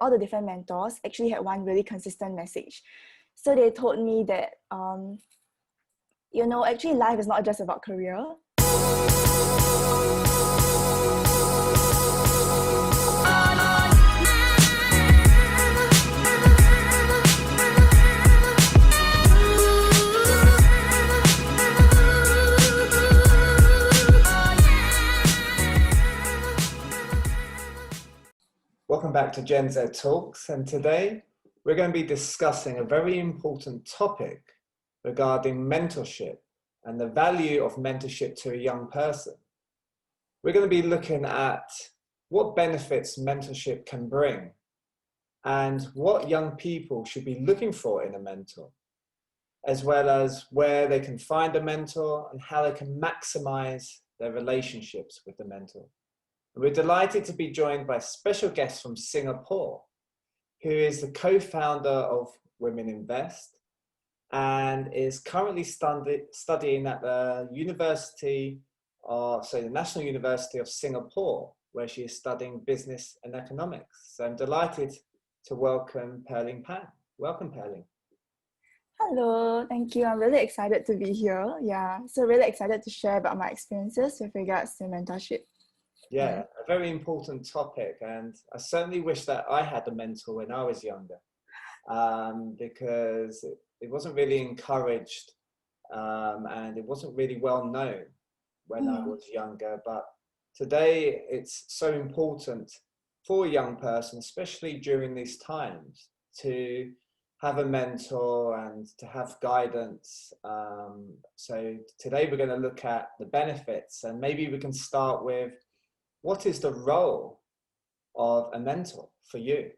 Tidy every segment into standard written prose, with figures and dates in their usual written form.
all the different mentors actually had one really consistent message. So they told me that, actually life is not just about career. Welcome back to GenZ Talks, and today we're going to be discussing a very important topic regarding mentorship and the value of mentorship to a young person. We're going to be looking at what benefits mentorship can bring and what young people should be looking for in a mentor, as well as where they can find a mentor and how they can maximize their relationships with the mentor. We're delighted to be joined by a special guest from Singapore, who is the co-founder of WomenINVEST and is currently studying at the National University of Singapore, where she is studying business and economics. So I'm delighted to welcome Pearline Pang. Welcome, Pearline. Hello, thank you. I'm really excited to be here. Yeah, so really excited to share about my experiences with regards to mentorship. Yeah, a very important topic, and I certainly wish that I had a mentor when I was younger, because it wasn't really encouraged and it wasn't really well known when I was younger. But today it's so important for a young person, especially during these times, to have a mentor and to have guidance. So today we're going to look at the benefits, and maybe we can start with, what is the role of a mentor for you?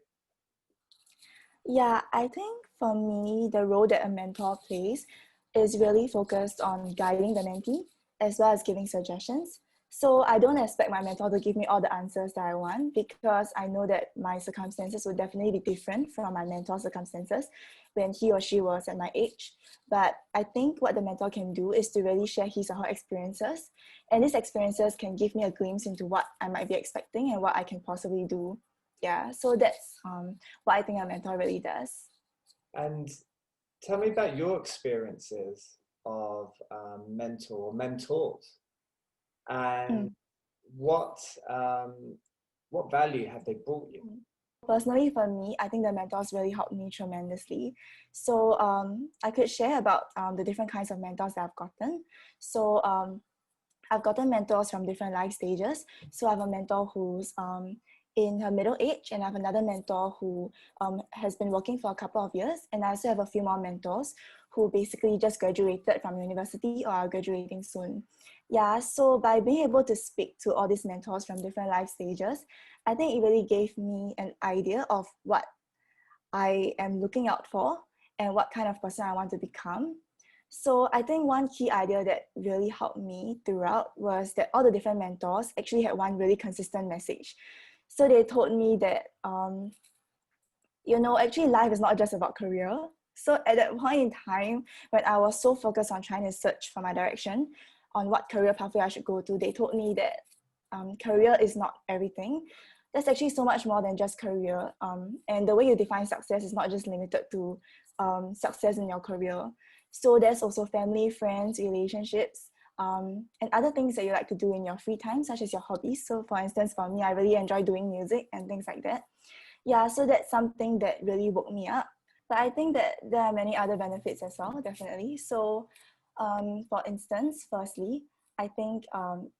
Yeah, I think for me, the role that a mentor plays is really focused on guiding the mentee as well as giving suggestions. So I don't expect my mentor to give me all the answers that I want, because I know that my circumstances would definitely be different from my mentor's circumstances when he or she was at my age. But I think what the mentor can do is to really share his or her experiences. And these experiences can give me a glimpse into what I might be expecting and what I can possibly do. Yeah, so that's what I think a mentor really does. And tell me about your experiences of mentors. And what value have they brought you? Personally, for me, I think the mentors really helped me tremendously. So I could share about the different kinds of mentors that I've gotten. So I've gotten mentors from different life stages. So I have a mentor who's in her middle age, and I have another mentor who has been working for a couple of years. And I also have a few more mentors who basically just graduated from university or are graduating soon. Yeah, so by being able to speak to all these mentors from different life stages, I think it really gave me an idea of what I am looking out for and what kind of person I want to become. So I think one key idea that really helped me throughout was that all the different mentors actually had one really consistent message. So they told me that, actually life is not just about career. So at that point in time, when I was so focused on trying to search for my direction, on what career pathway I should go to, they told me that career is not everything. There's actually so much more than just career. And the way you define success is not just limited to success in your career. So there's also family, friends, relationships, and other things that you like to do in your free time, such as your hobbies. So for instance, for me, I really enjoy doing music and things like that. Yeah, so that's something that really woke me up. But I think that there are many other benefits as well, definitely. So for instance, firstly, I think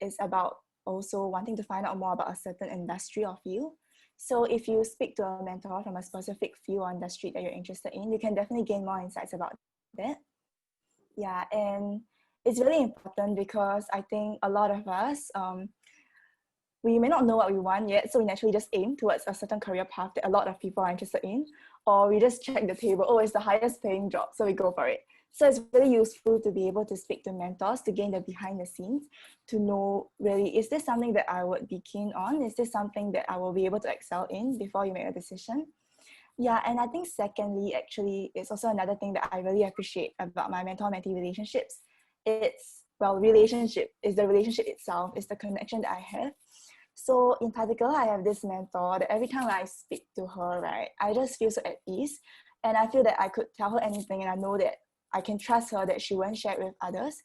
it's about also wanting to find out more about a certain industry or field. So if you speak to a mentor from a specific field or industry that you're interested in, you can definitely gain more insights about that. Yeah, and it's really important because I think a lot of us, we may not know what we want yet, so we naturally just aim towards a certain career path that a lot of people are interested in, or we just check the table, oh, it's the highest paying job, so we go for it. So it's really useful to be able to speak to mentors to gain the behind the scenes, to know really, is this something that I would be keen on? Is this something that I will be able to excel in before you make a decision? Yeah, and I think secondly, actually, it's also another thing that I really appreciate about my mentor-mentee relationships. It's, well, relationship is the relationship itself, is the connection that I have. So in particular, I have this mentor that every time I speak to her, right, I just feel so at ease. And I feel that I could tell her anything and I know that I can trust her that she won't share it with others.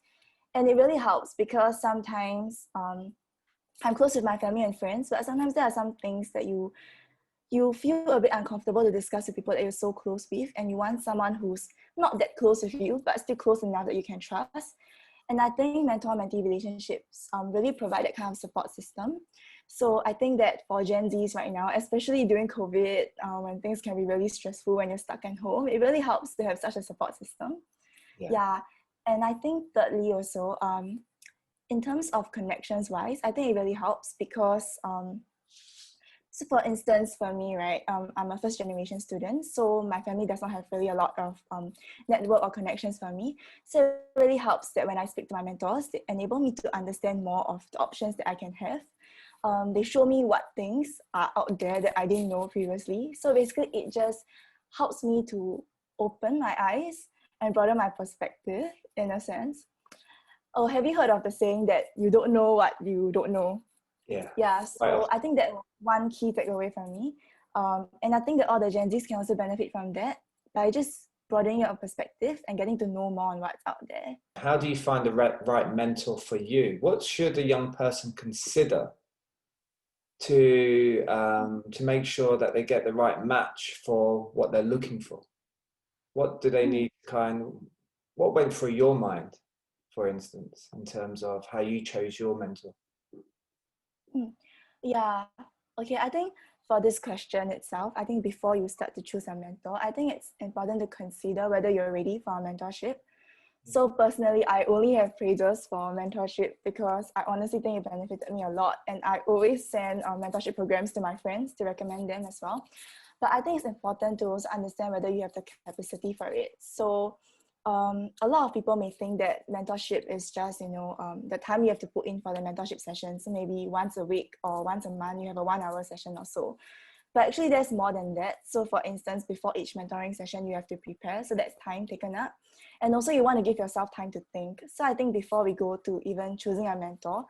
And it really helps because sometimes I'm close with my family and friends, but sometimes there are some things that you feel a bit uncomfortable to discuss with people that you're so close with, and you want someone who's not that close with you, but still close enough that you can trust. And I think mentor-mentee relationships really provide that kind of support system. So I think that for Gen Zs right now, especially during COVID, when things can be really stressful when you're stuck at home, it really helps to have such a support system. Yeah. And I think thirdly also, in terms of connections wise, I think it really helps because so for instance, for me, right, I'm a first generation student, so my family does not have really a lot of network or connections for me. So it really helps that when I speak to my mentors, they enable me to understand more of the options that I can have. They show me what things are out there that I didn't know previously. So basically, it just helps me to open my eyes and broaden my perspective in a sense. Oh, have you heard of the saying that you don't know what you don't know? Yeah, so I think that one key takeaway from me. And I think that all the Gen Zs can also benefit from that by just broadening your perspective and getting to know more on what's out there. How do you find the right mentor for you? What should a young person consider to make sure that they get the right match for what they're looking for? What do they need what went through your mind, for instance, in terms of how you chose your mentor? Yeah, okay, I think for this question itself, I think before you start to choose a mentor, I think it's important to consider whether you're ready for a mentorship. So personally, I only have praises for mentorship because I honestly think it benefited me a lot, and I always send mentorship programs to my friends to recommend them as well. But I think it's important to also understand whether you have the capacity for it. So a lot of people may think that mentorship is just, the time you have to put in for the mentorship session. So maybe once a week or once a month, you have a 1 hour session or so. But actually there's more than that. So for instance, before each mentoring session, you have to prepare. So that's time taken up. And also you want to give yourself time to think. So I think before we go to even choosing a mentor,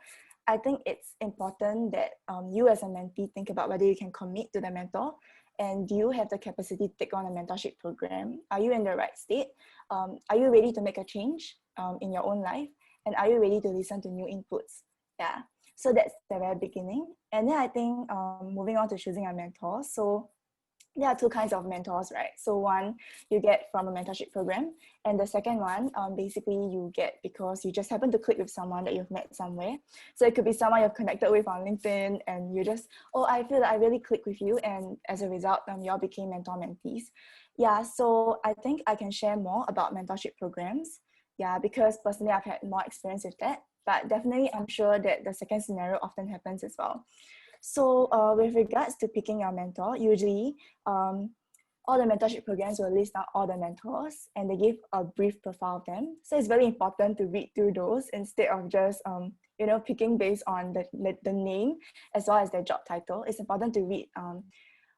I think it's important that you as a mentee think about whether you can commit to the mentor. And do you have the capacity to take on a mentorship program? Are you in the right state? Are you ready to make a change in your own life? And are you ready to listen to new inputs? Yeah. So that's the very beginning. And then I think moving on to choosing a mentor. So there are two kinds of mentors, right? So one you get from a mentorship program, and the second one basically you get because you just happen to click with someone that you've met somewhere. So it could be someone you've connected with on LinkedIn, and you just, oh, I feel that I really click with you, and as a result you all became mentor-mentees. Yeah, so I think I can share more about mentorship programs. Yeah, because personally I've had more experience with that, but definitely I'm sure that the second scenario often happens as well. So with regards to picking your mentor, usually all the mentorship programs will list out all the mentors and they give a brief profile of them. So it's very important to read through those instead of just picking based on the name as well as their job title. It's important to read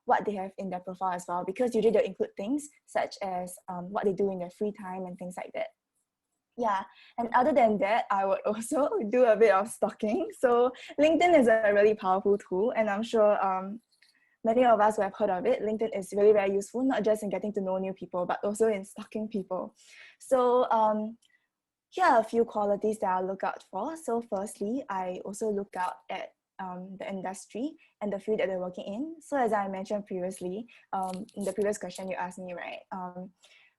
what they have in their profile as well, because usually they'll include things such as what they do in their free time and things like that. Yeah, and other than that, I would also do a bit of stalking. So LinkedIn is a really powerful tool, and I'm sure many of us who have heard of it. LinkedIn is really very useful, not just in getting to know new people, but also in stalking people. So here are a few qualities that I look out for. So firstly, I also look out at the industry and the field that they're working in. So as I mentioned previously, in the previous question you asked me, right?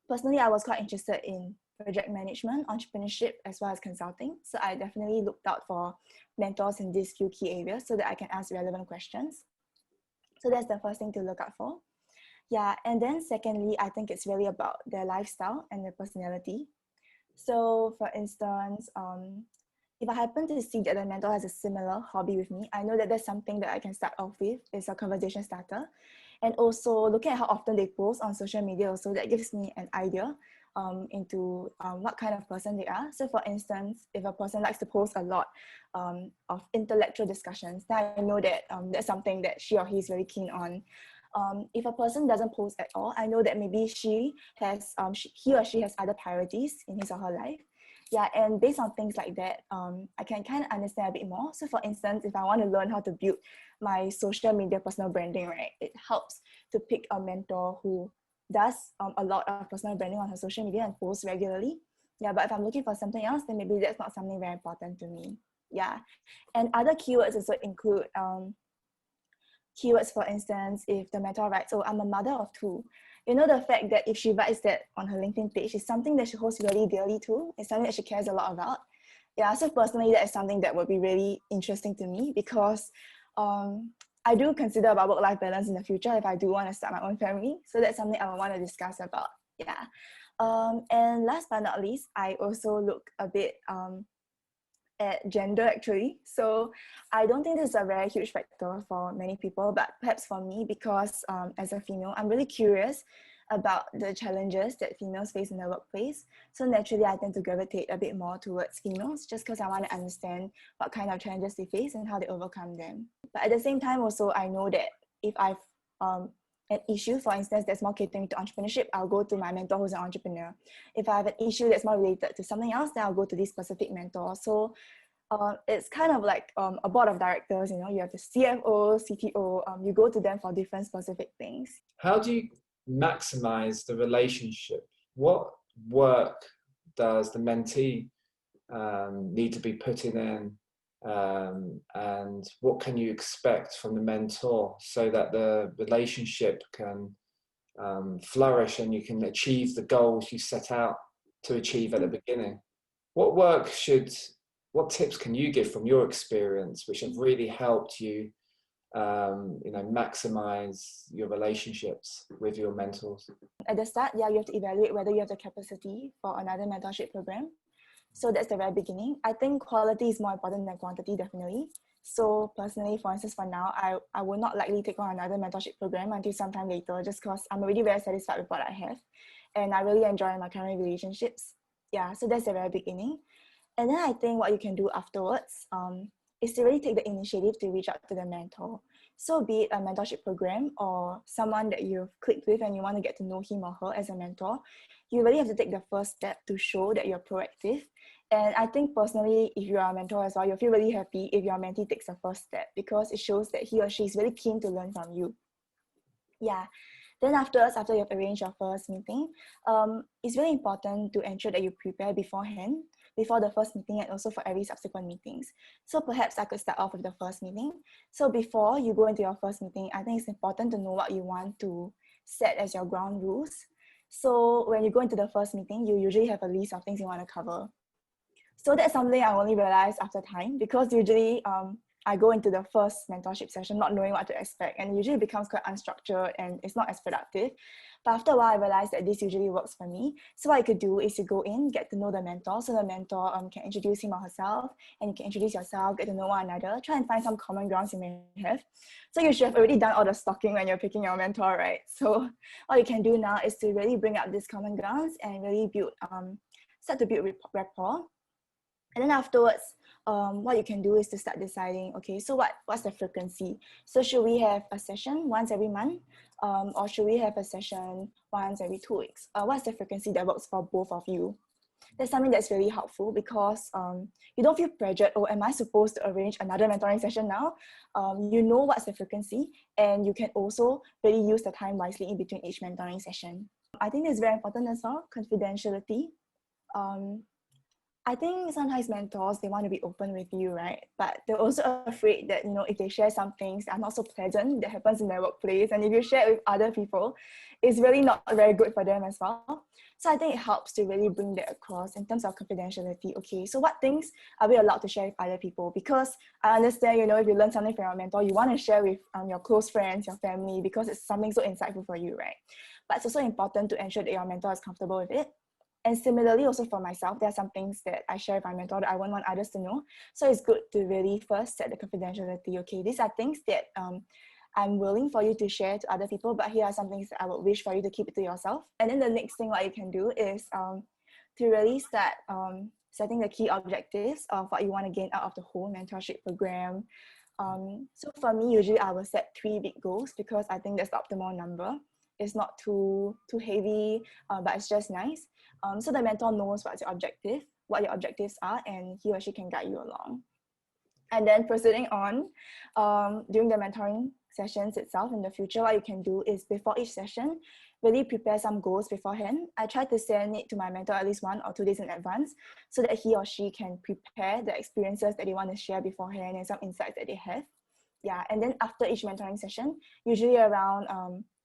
Personally, I was quite interested in project management, entrepreneurship, as well as consulting. So I definitely looked out for mentors in these few key areas so that I can ask relevant questions. So that's the first thing to look out for. Yeah, and then secondly, I think it's really about their lifestyle and their personality. So for instance, if I happen to see that the mentor has a similar hobby with me, I know that there's something that I can start off with. It's a conversation starter. And also looking at how often they post on social media also, that gives me an idea into what kind of person they are. So for instance, if a person likes to post a lot of intellectual discussions, then I know that that's something that she or he is very keen on. If a person doesn't post at all, I know that maybe he or she has other priorities in his or her life. Yeah, and based on things like that, I can kind of understand a bit more. So for instance, if I want to learn how to build my social media personal branding, right, it helps to pick a mentor who does a lot of personal branding on her social media and posts regularly. Yeah, but if I'm looking for something else, then maybe that's not something very important to me. Yeah, and other keywords also include keywords, for instance, if the mentor writes, oh, I'm a mother of two. You know, the fact that if she writes that on her LinkedIn page is something that she holds really dearly to, it's something that she cares a lot about. Yeah, so personally, that is something that would be really interesting to me because I do consider about work-life balance in the future if I do want to start my own family. So that's something I would want to discuss about. Yeah. And last but not least, I also look a bit at gender actually. So I don't think this is a very huge factor for many people, but perhaps for me, because as a female, I'm really curious about the challenges that females face in the workplace. So naturally, I tend to gravitate a bit more towards females just because I want to understand what kind of challenges they face and how they overcome them. But at the same time, also, I know that if I've an issue, for instance, that's more catering to entrepreneurship, I'll go to my mentor who's an entrepreneur. If I have an issue that's more related to something else, then I'll go to this specific mentor. So it's kind of like a board of directors, you know, you have the CFO, CTO, you go to them for different specific things. How do you maximize the relationship? What work does the mentee need to be putting in? And what can you expect from the mentor so that the relationship can flourish and you can achieve the goals you set out to achieve at the beginning? What tips can you give from your experience which have really helped you maximize your relationships with your mentors? At the start, yeah, you have to evaluate whether you have the capacity for another mentorship program. So that's the very beginning. I think quality is more important than quantity, definitely. So personally, for instance, for now, I will not likely take on another mentorship program until sometime later, just because I'm already very satisfied with what I have. And I really enjoy my current relationships. Yeah, so that's the very beginning. And then I think what you can do afterwards is to really take the initiative to reach out to the mentor. So be it a mentorship program or someone that you've clicked with and you want to get to know him or her as a mentor, you really have to take the first step to show that you're proactive. And I think personally, if you are a mentor as well, you'll feel really happy if your mentee takes the first step because it shows that he or she is really keen to learn from you. Yeah. Then afterwards, after you've arranged your first meeting, it's really important to ensure that you prepare beforehand, before the first meeting and also for every subsequent meetings. So perhaps I could start off with the first meeting. So before you go into your first meeting, I think it's important to know what you want to set as your ground rules. So when you go into the first meeting, you usually have a list of things you want to cover. So that's something I only realized after time because usually I go into the first mentorship session not knowing what to expect, and usually it becomes quite unstructured and it's not as productive. But after a while, I realized that this usually works for me. So what you could do is you go in, get to know the mentor. So the mentor can introduce him or herself, and you can introduce yourself, get to know one another, try and find some common grounds you may have. So you should have already done all the stalking when you're picking your mentor, right? So what you can do now is to really bring up these common grounds and really start to build rapport. And then afterwards, what you can do is to start deciding, okay, so what's the frequency? So should we have a session once every month? Or should we have a session once every 2 weeks? What's the frequency that works for both of you? That's something that's really helpful because you don't feel pressured, oh, am I supposed to arrange another mentoring session now? You know what's the frequency, and you can also really use the time wisely in between each mentoring session. I think it's very important as well, confidentiality. I think sometimes mentors, they want to be open with you, right? But they're also afraid that, you know, if they share some things that are not so pleasant that happens in their workplace, and if you share it with other people, it's really not very good for them as well. So I think it helps to really bring that across in terms of confidentiality. Okay, so what things are we allowed to share with other people? Because I understand, you know, if you learn something from your mentor, you want to share with your close friends, your family, because it's something so insightful for you, right? But it's also important to ensure that your mentor is comfortable with it. And similarly, also for myself, there are some things that I share with my mentor that I wouldn't want others to know. So it's good to really first set the confidentiality. Okay, these are things that I'm willing for you to share to other people, but here are some things that I would wish for you to keep it to yourself. And then the next thing what you can do is to really start setting the key objectives of what you want to gain out of the whole mentorship program. So for me, usually I will set 3 big goals because I think that's the optimal number. It's not too heavy, but it's just nice. So the mentor knows what's your objective. what your objectives are, and he or she can guide you along. And then proceeding on, during the mentoring sessions itself in the future, what you can do is before each session, really prepare some goals beforehand. I try to send it to my mentor at least 1 or 2 days in advance so that he or she can prepare the experiences that they want to share beforehand and some insights that they have. Yeah, and then after each mentoring session, usually around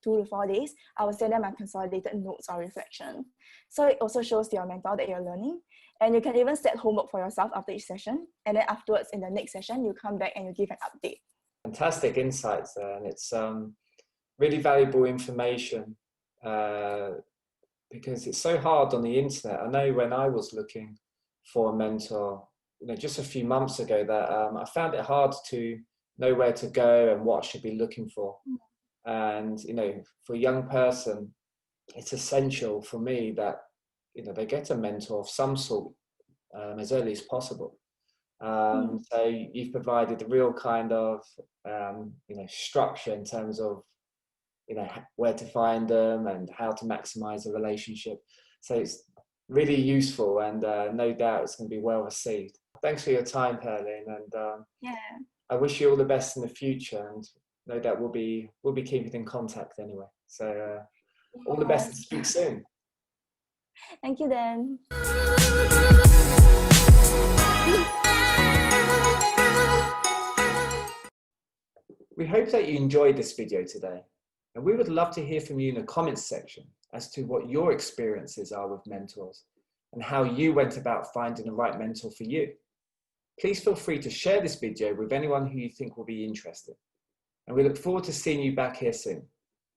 2 to 4 days, I will send them my consolidated notes or reflection. So it also shows to your mentor that you're learning. And you can even set homework for yourself after each session. And then afterwards, in the next session, you come back and you give an update. Fantastic insights there. And it's really valuable information because it's so hard on the internet. I know when I was looking for a mentor, just a few months ago, that I found it hard to know where to go and what I should be looking for. And, for a young person, it's essential for me that, they get a mentor of some sort as early as possible. So you've provided a real kind of, structure in terms of, where to find them and how to maximize a relationship. So it's really useful, and no doubt it's going to be well received. Thanks for your time, Pearline, and I wish you all the best in the future, and no doubt we'll be keeping in contact anyway. So all the best, and speak soon. Thank you, Dan. We hope that you enjoyed this video today, and we would love to hear from you in the comments section as to what your experiences are with mentors and how you went about finding the right mentor for you. Please feel free to share this video with anyone who you think will be interested, and we look forward to seeing you back here soon.